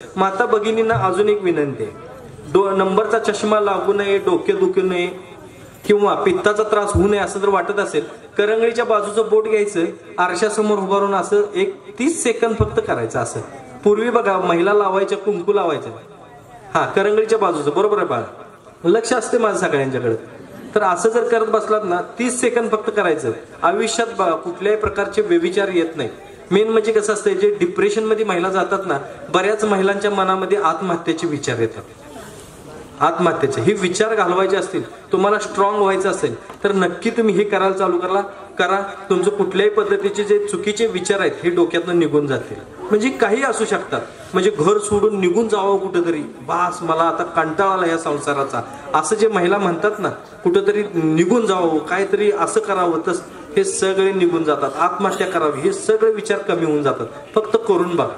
माता भगिनींना अजून एक विनंती आहे, नंबरचा चष्मा लागू नये, डोके दुखू नये किंवा पित्ताचा त्रास होऊ नये असं जर वाटत असेल, करंगळीच्या बाजूचं बोट घ्यायचं, आरशासमोर उभारून असं एक 30 सेकंद फक्त करायचं. असं पूर्वी बघा महिला लावायच्या, कुंकू लावायच्या. हा, करंगळीच्या बाजूचं, बरोबर आहे बाळा, लक्ष असते माझं सगळ्यांच्याकडे. तर असं जर करत बसलात ना, 30 सेकंद फक्त करायचं. आयुष्यात कुठल्याही प्रकारचे व्यभिचार येत नाही. मेन म्हणजे कसं असतं, जे डिप्रेशन मध्ये महिला जातात ना, बऱ्याच महिलांच्या मनामध्ये आत्महत्येचे विचार येतात. आत्महत्येचे हे विचार घालवायचे असतील, तुम्हाला स्ट्रॉंग व्हायचं असेल तर नक्की तुम्ही हे करायला चालू करा. तुमचं कुठल्याही पद्धतीचे जे चुकीचे विचार आहेत हे डोक्यातून निघून जातील. म्हणजे काही असू शकतात. म्हणजे घर सोडून निघून जावं कुठेतरी, बास मला आता कंटाळा आला या संसाराचा, असं जे महिला म्हणतात ना, कुठेतरी निघून जावं, काहीतरी असं करावं, तर हे सगळे निघून जातात. आत्महत्या करावी, हे सगळे विचार कमी होऊन जातात. फक्त करून बघा,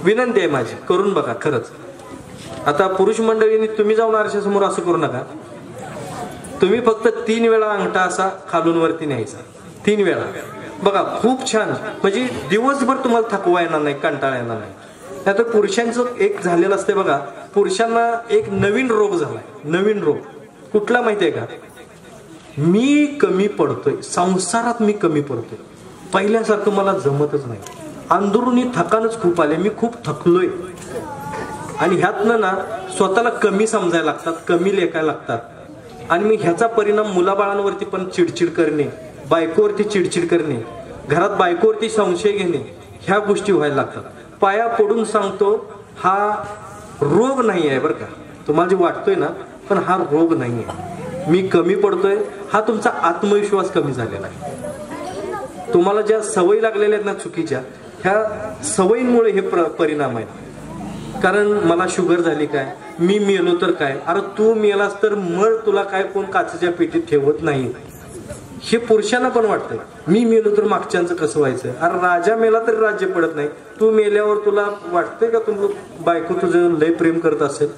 विनंती आहे माझी, करून बघा खरंच. आता पुरुष मंडळींनी तुम्ही जाऊन आरशासमोर असं करू नका. तुम्ही फक्त 3 वेळा अंगठा असा खालून वरती न्यायचा, 3 वेळा. बघा खूप छान, म्हणजे दिवसभर तुम्हाला थकवा येणार नाही, कंटाळा येणार नाही. नाहीतर पुरुषांचं एक झालेलं असते बघा, पुरुषांना एक नवीन रोग झालाय. नवीन रोग कुठला माहितीये का? मी कमी पडतोय संसारात, मी कमी पडतोय, पहिल्यासारखं मला जमतच नाही, अंदरुनी थकानच खूप आले, मी खूप थकलोय. आणि ह्यातनं ना स्वतःला कमी समजायला लागतात, कमी लेखायला लागतात. आणि मी ह्याचा परिणाम मुलाबाळांवरती पण चिडचिड करणे, बायकोवरती चिडचिड करणे, घरात बायकोवरती संशय घेणे, ह्या गोष्टी व्हायला लागतात. पाया पडून सांगतो, हा रोग नाही आहे बरं का, तुम्हाला जे वाटतोय ना, पण हा रोग नाही आहे. मी कमी पडतोय, हा तुमचा आत्मविश्वास कमी झालेला आहे. तुम्हाला ज्या सवयी लागलेल्या आहेत ना चुकीच्या, ह्या सवयींमुळे हे परिणाम आहेत. कारण मला शुगर झाली काय, मी मेलो तर काय, अरे तू मेलास तर मर, तुला काय कोण काचेच्या पेटीत ठेवत नाही. हे पुरुषांना पण वाटतंय, मी मेलो तर मागच्यांचं कसं व्हायचं. अरे राजा मेला तरी राज्य पडत नाही, तू मेल्यावर तुला वाटतंय का तुला बायको तुझं लय प्रेम करत असेल?